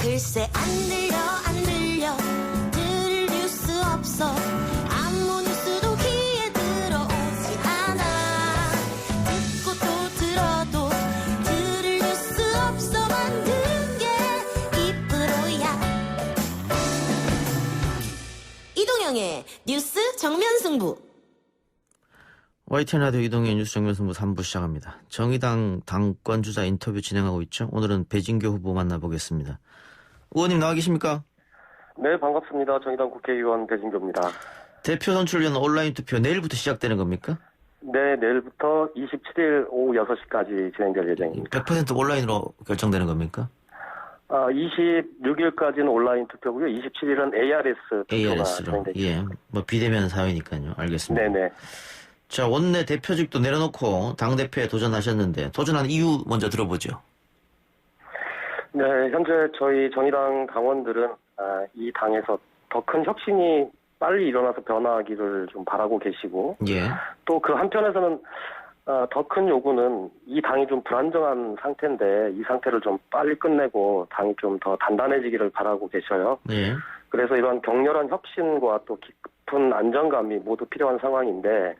글쎄 안 들려 들을 뉴스 없어 아무 뉴스도 귀에 들어오지 않아 듣고 또 들어도 들을 뉴스 없어 만든 게 이프로야 이동영의 뉴스 정면승부 YTN 라디오 이동의 뉴스 정면승부 3부 시작합니다. 정의당 당권주자 인터뷰 진행하고 있죠. 오늘은 배진교 후보 만나보겠습니다. 의원님 나와 계십니까? 네, 반갑습니다. 정의당 국회의원 배진교입니다. 대표 선출을 위한 온라인 투표 내일부터 시작되는 겁니까? 네, 내일부터 27일 오후 6시까지 진행될 예정입니다. 100% 온라인으로 결정되는 겁니까? 26일까지는 온라인 투표고요. 27일은 ARS 투표가 진행됩니다. 예, 뭐 비대면 사회니까요. 알겠습니다. 네네. 자, 원내 대표직도 내려놓고 당대표에 도전하셨는데 도전한 이유 먼저 들어보죠. 네, 현재 저희 정의당 당원들은 이 당에서 더 큰 혁신이 빨리 일어나서 변화하기를 좀 바라고 계시고 예. 또 그 한편에서는 더 큰 요구는 이 당이 좀 불안정한 상태인데 이 상태를 좀 빨리 끝내고 당이 좀 더 단단해지기를 바라고 계셔요. 예. 그래서 이런 격렬한 혁신과 또 깊은 안정감이 모두 필요한 상황인데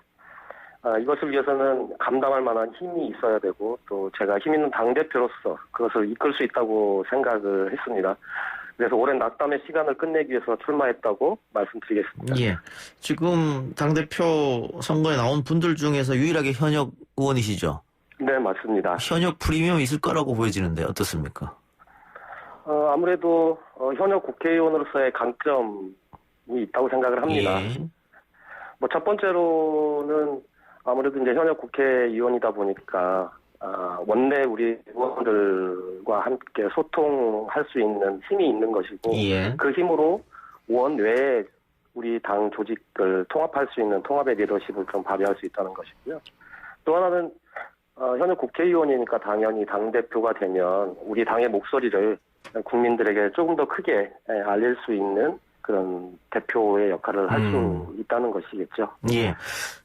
이것을 위해서는 감당할 만한 힘이 있어야 되고 또 제가 힘 있는 당대표로서 그것을 이끌 수 있다고 생각을 했습니다. 그래서 오랜 낙담의 시간을 끝내기 위해서 출마했다고 말씀드리겠습니다. 예. 지금 당대표 선거에 나온 분들 중에서 유일하게 현역 의원이시죠? 네, 맞습니다. 현역 프리미엄이 있을 거라고 보여지는데 어떻습니까? 아무래도 현역 국회의원으로서의 강점이 있다고 생각을 합니다. 예. 뭐 첫 번째로는 아무래도 이제 현역 국회의원이다 보니까 원내 우리 의원들과 함께 소통할 수 있는 힘이 있는 것이고 예. 그 힘으로 원외에 우리 당 조직을 통합할 수 있는 통합의 리더십을 좀 발휘할 수 있다는 것이고요. 또 하나는 현역 국회의원이니까 당연히 당대표가 되면 우리 당의 목소리를 국민들에게 조금 더 크게 알릴 수 있는 그런 대표의 역할을 할 수 있다는 것이겠죠. 예.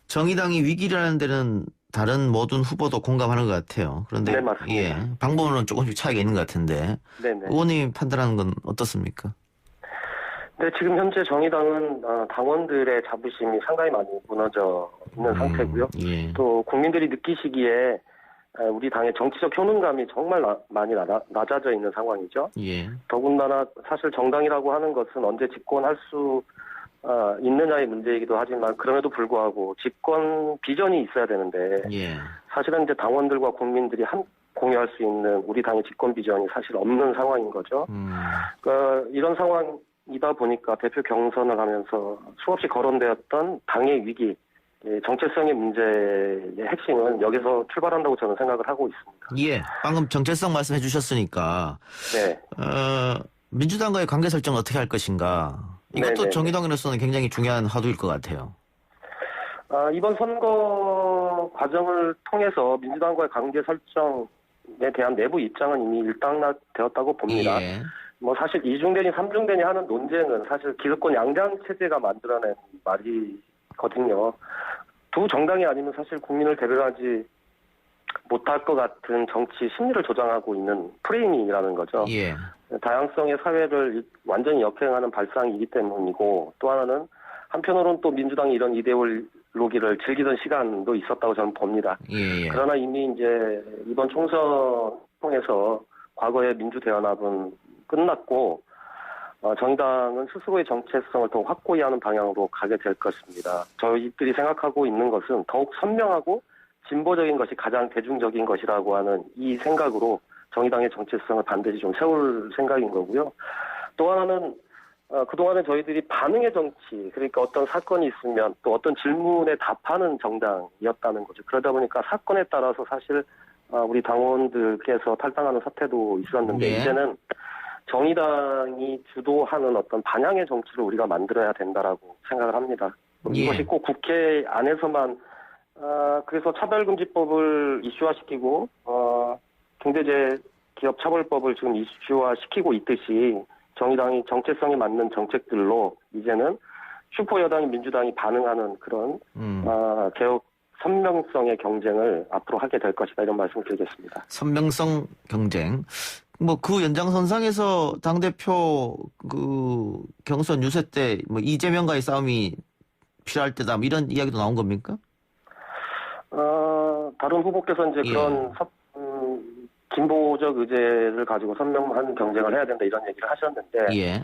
정의당이 위기라는 데는 다른 모든 후보도 공감하는 것 같아요. 그런데 네, 맞습니다. 예, 방법은 조금씩 차이가 있는 것 같은데 네네. 의원님이 판단하는 건 어떻습니까? 네, 지금 현재 정의당은 당원들의 자부심이 상당히 많이 무너져 있는 상태고요. 예. 또 국민들이 느끼시기에 우리 당의 정치적 효능감이 정말 많이 낮아져 있는 상황이죠. 예. 더군다나 사실 정당이라고 하는 것은 언제 집권할 수 있느냐의 문제이기도 하지만 그럼에도 불구하고 집권 비전이 있어야 되는데 예. 사실은 이제 당원들과 국민들이 공유할 수 있는 우리 당의 집권 비전이 사실 없는 상황인 거죠. 이런 상황이다 보니까 대표 경선을 하면서 수없이 거론되었던 당의 위기, 정체성의 문제의 핵심은 여기서 출발한다고 저는 생각을 하고 있습니다. 예. 방금 정체성 말씀해 주셨으니까 네. 민주당과의 관계 설정을 어떻게 할 것인가. 이것도 네네. 정의당으로서는 굉장히 중요한 화두일 것 같아요. 이번 선거 과정을 통해서 민주당과의 관계 설정에 대한 내부 입장은 이미 일단락되었다고 봅니다. 예. 뭐 사실 이중대니 삼중대니 하는 논쟁은 사실 기득권 양당 체제가 만들어낸 말이거든요. 두 정당이 아니면 사실 국민을 대변하지 못할 것 같은 정치 심리를 조장하고 있는 프레이밍이라는 거죠. 예. 다양성의 사회를 완전히 역행하는 발상이기 때문이고 또 하나는 한편으로는 또 민주당이 이런 이데올로기를 즐기던 시간도 있었다고 저는 봅니다. 예. 그러나 이미 이제 이번 총선 통해서 과거의 민주대연합은 끝났고 정의당은 스스로의 정체성을 더 확고히 하는 방향으로 가게 될 것입니다. 저희들이 생각하고 있는 것은 더욱 선명하고 진보적인 것이 가장 대중적인 것이라고 하는 이 생각으로 정의당의 정체성을 반드시 좀 세울 생각인 거고요. 또 하나는 그동안에 저희들이 반응의 정치, 그러니까 어떤 사건이 있으면 또 어떤 질문에 답하는 정당이었다는 거죠. 그러다 보니까 사건에 따라서 사실 우리 당원들께서 탈당하는 사태도 있었는데 네. 이제는 정의당이 주도하는 어떤 반향의 정치를 우리가 만들어야 된다라고 생각을 합니다. 예. 이것이 꼭 국회 안에서만 그래서 차별금지법을 이슈화시키고 경제재 기업처벌법을 지금 이슈화시키고 있듯이 정의당이 정체성에 맞는 정책들로 이제는 슈퍼여당인 민주당이 반응하는 그런 개혁 선명성의 경쟁을 앞으로 하게 될 것이다 이런 말씀을 드리겠습니다. 선명성 경쟁. 뭐 그 연장선상에서 당대표 그 경선 유세 때 뭐 이재명과의 싸움이 필요할 때다 뭐 이런 이야기도 나온 겁니까? 다른 후보께서 이제 예. 그런 진보적 의제를 가지고 선명한 경쟁을 해야 된다 이런 얘기를 하셨는데, 예.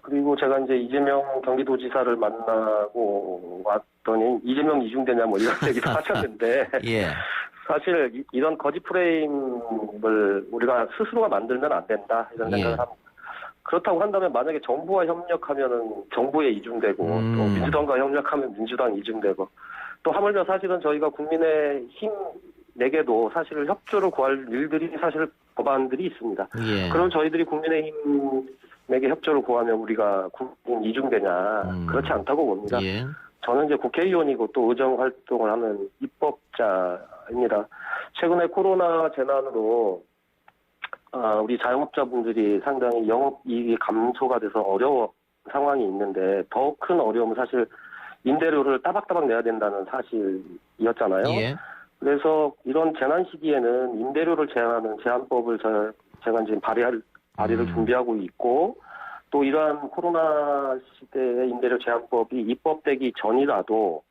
그리고 제가 이제 이재명 경기도지사를 만나고 왔더니 이재명 이중대냐 뭐 이런 얘기도 하셨는데, 예. 사실 이런 거짓 프레임을 우리가 스스로가 만들면 안 된다 이런 생각을 예. 합니다. 그렇다고 한다면 만약에 정부와 협력하면은 정부에 이중되고 또 민주당과 협력하면 민주당 이중되고 또 하물며 사실은 저희가 국민의힘에게도 사실 협조를 구할 일들이 사실 법안들이 있습니다. 예. 그럼 저희들이 국민의힘에게 협조를 구하면 우리가 국민 이중되냐 그렇지 않다고 봅니다. 예. 저는 이제 국회의원이고 또 의정 활동을 하는 입법자입니다. 최근에 코로나 재난으로 우리 자영업자분들이 상당히 영업이익이 감소가 돼서 어려운 상황이 있는데 더 큰 어려움은 사실 임대료를 따박따박 내야 된다는 사실이었잖아요. 예. 그래서 이런 재난 시기에는 임대료를 제한하는 제한법을 제가 이제 발의를 준비하고 있고 또 이러한 코로나 시대의 임대료 제한법이 입법되기 전이라도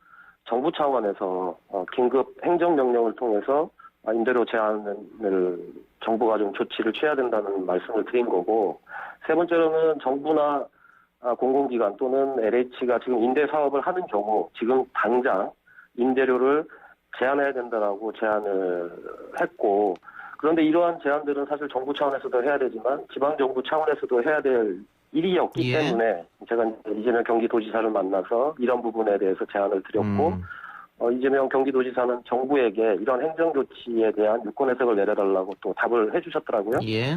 정부 차원에서 긴급 행정명령을 통해서 임대료 제한을 정부가 좀 조치를 취해야 된다는 말씀을 드린 거고, 세 번째로는 정부나 공공기관 또는 LH가 지금 임대 사업을 하는 경우 지금 당장 임대료를 제한해야 된다라고 제안을 했고, 그런데 이러한 제안들은 사실 정부 차원에서도 해야 되지만 지방정부 차원에서도 해야 될 일이었기 예. 때문에 제가 이재명 경기도지사를 만나서 이런 부분에 대해서 제안을 드렸고, 이재명 경기도지사는 정부에게 이런 행정조치에 대한 유권 해석을 내려달라고 또 답을 해주셨더라고요. 예.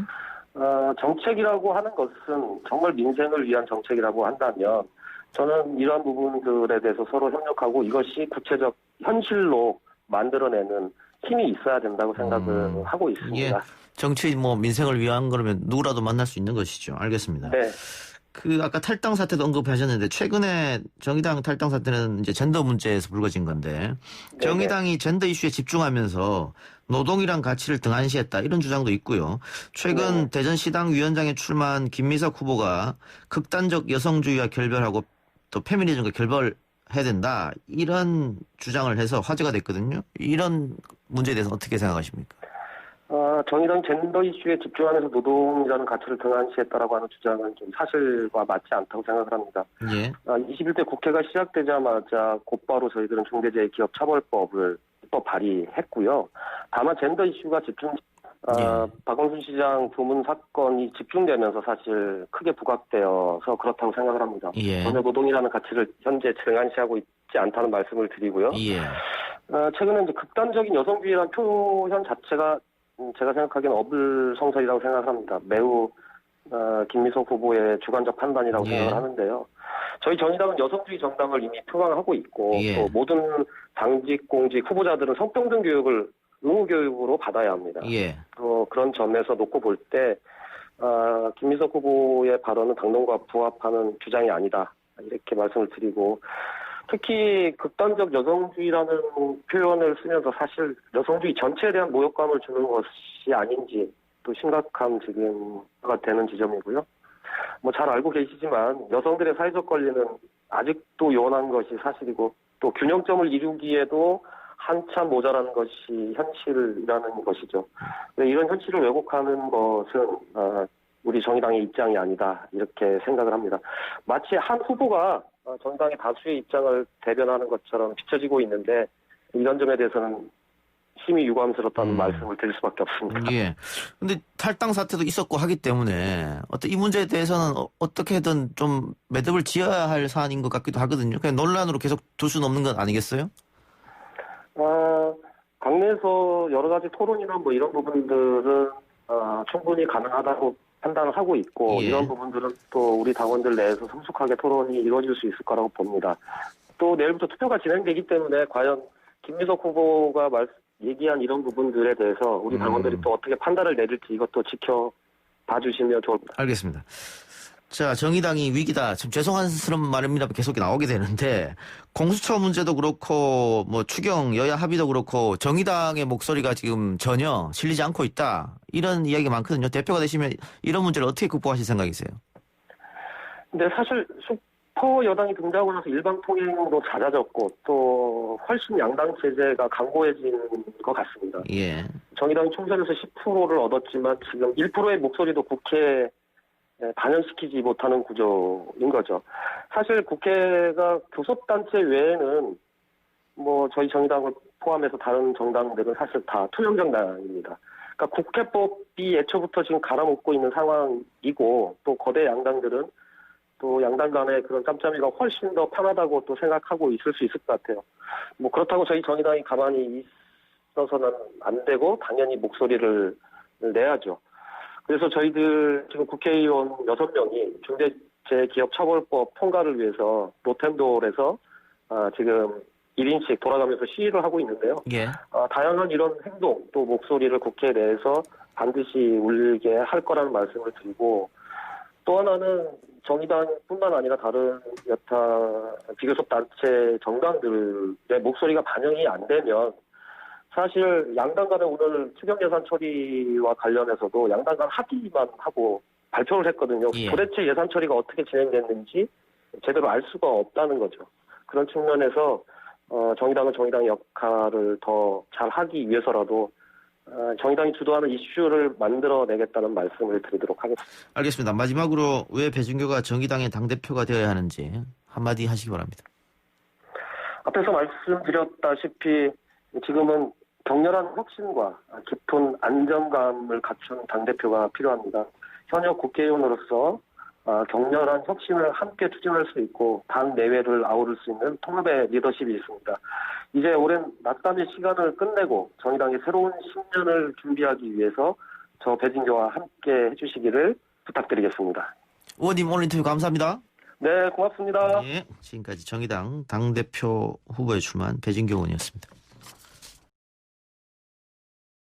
정책이라고 하는 것은 정말 민생을 위한 정책이라고 한다면 저는 이러한 부분들에 대해서 서로 협력하고 이것이 구체적 현실로 만들어내는 힘이 있어야 된다고 생각을 하고 있습니다. 예. 정치 뭐 민생을 위한 거라면 누구라도 만날 수 있는 것이죠. 알겠습니다. 네. 그 아까 탈당 사태도 언급하셨는데 최근에 정의당 탈당 사태는 이제 젠더 문제에서 불거진 건데 정의당이 젠더 이슈에 집중하면서 노동이란 가치를 등한시했다 이런 주장도 있고요. 최근 대전시당 위원장에 출마한 김미석 후보가 극단적 여성주의와 결별하고 또 페미니즘과 결별해야 된다 이런 주장을 해서 화제가 됐거든요. 이런 문제에 대해서 어떻게 생각하십니까? 정의당 젠더 이슈에 집중하면서 노동이라는 가치를 등한시했다라고 하는 주장은 좀 사실과 맞지 않다고 생각을 합니다. 예. 21대 국회가 시작되자마자 곧바로 저희들은 중대재해기업처벌법을 입법 발의했고요. 다만 젠더 이슈가 박원순 시장 조문 사건이 집중되면서 사실 크게 부각되어서 그렇다고 생각을 합니다. 예. 전혀 노동이라는 가치를 현재 등한시하고 있지 않다는 말씀을 드리고요. 예. 최근에 이제 극단적인 여성주의라는 표현 자체가 제가 생각하기에는 어불성설이라고 생각을 합니다. 매우 김미석 후보의 주관적 판단이라고 생각을 하는데요. 저희 정의당은 여성주의 정당을 이미 표방하고 있고 또 모든 당직 공직 후보자들은 성평등 교육을 의무 교육으로 받아야 합니다. 예. 그런 점에서 놓고 볼 때 김미석 후보의 발언은 당론과 부합하는 주장이 아니다 이렇게 말씀을 드리고, 특히 극단적 여성주의라는 표현을 쓰면서 사실 여성주의 전체에 대한 모욕감을 주는 것이 아닌지 또 심각한 지금가 되는 지점이고요. 뭐 잘 알고 계시지만 여성들의 사회적 권리는 아직도 요원한 것이 사실이고 또 균형점을 이루기에도 한참 모자라는 것이 현실이라는 것이죠. 이런 현실을 왜곡하는 것은 우리 정의당의 입장이 아니다 이렇게 생각을 합니다. 마치 한 후보가 정당의 다수의 입장을 대변하는 것처럼 비춰지고 있는데 이런 점에 대해서는 심히 유감스럽다는 말씀을 드릴 수밖에 없습니다. 예. 근데 탈당 사태도 있었고 하기 때문에 이 문제에 대해서는 어떻게든 좀 매듭을 지어야 할 사안인 것 같기도 하거든요. 그냥 논란으로 계속 둘 수는 없는 건 아니겠어요? 당내에서 여러 가지 토론이나 뭐 이런 부분들은 충분히 가능하다고 판단을 하고 있고 이런 부분들은 또 우리 당원들 내에서 성숙하게 토론이 이루어질 수 있을 거라고 봅니다. 또 내일부터 투표가 진행되기 때문에 과연 김미석 후보가 얘기한 이런 부분들에 대해서 우리 당원들이 또 어떻게 판단을 내릴지 이것도 지켜봐 주시면 좋을 것 같습니다. 알겠습니다. 자, 정의당이 위기다. 참 죄송한 말입니다. 계속 나오게 되는데 공수처 문제도 그렇고 뭐 추경 여야 합의도 그렇고 정의당의 목소리가 지금 전혀 실리지 않고 있다. 이런 이야기가 많거든요. 대표가 되시면 이런 문제를 어떻게 극복하실 생각이세요? 근데 사실 슈퍼 여당이 등장하고 나서 일방 통행도 잦아졌고 또 훨씬 양당 체제가 강고해진 것 같습니다. 예. 정의당이 총선에서 10%를 얻었지만 지금 1%의 목소리도 국회에 반영시키지 못하는 구조인 거죠. 사실 국회가 교섭단체 외에는 뭐 저희 정의당을 포함해서 다른 정당들은 사실 다 투명 정당입니다. 그러니까 국회법이 애초부터 지금 갈아먹고 있는 상황이고 또 거대 양당들은 또 양당 간의 그런 짬짬이가 훨씬 더 편하다고 또 생각하고 있을 수 있을 것 같아요. 뭐 그렇다고 저희 정의당이 가만히 있어서는 안 되고 당연히 목소리를 내야죠. 그래서 저희들 지금 국회의원 6명이 중대재해기업처벌법 통과를 위해서 로템돌에서 지금 1인씩 돌아가면서 시위를 하고 있는데요. 예. 다양한 이런 행동 또 목소리를 국회 내에서 반드시 울리게 할 거라는 말씀을 드리고 또 하나는 정의당뿐만 아니라 다른 여타 비교섭단체 정당들의 목소리가 반영이 안 되면 사실 양당 간에 오늘 추경 예산 처리와 관련해서도 양당 간 합의만 하고 발표를 했거든요. 예. 도대체 예산 처리가 어떻게 진행됐는지 제대로 알 수가 없다는 거죠. 그런 측면에서 정의당은 정의당의 역할을 더 잘하기 위해서라도 정의당이 주도하는 이슈를 만들어내겠다는 말씀을 드리도록 하겠습니다. 알겠습니다. 마지막으로 왜 배준교가 정의당의 당대표가 되어야 하는지 한마디 하시기 바랍니다. 앞에서 말씀드렸다시피 지금은 격렬한 혁신과 깊은 안정감을 갖춘 당대표가 필요합니다. 현역 국회의원으로서 격렬한 혁신을 함께 추진할 수 있고 당 내외를 아우를 수 있는 통합의 리더십이 있습니다. 이제 오랜 낮잠의 시간을 끝내고 정의당의 새로운 10년을 준비하기 위해서 저 배진교와 함께 해주시기를 부탁드리겠습니다. 의원님 오늘 인터뷰 감사합니다. 네, 고맙습니다. 네, 지금까지 정의당 당대표 후보에 출마한 배진교 의원이었습니다.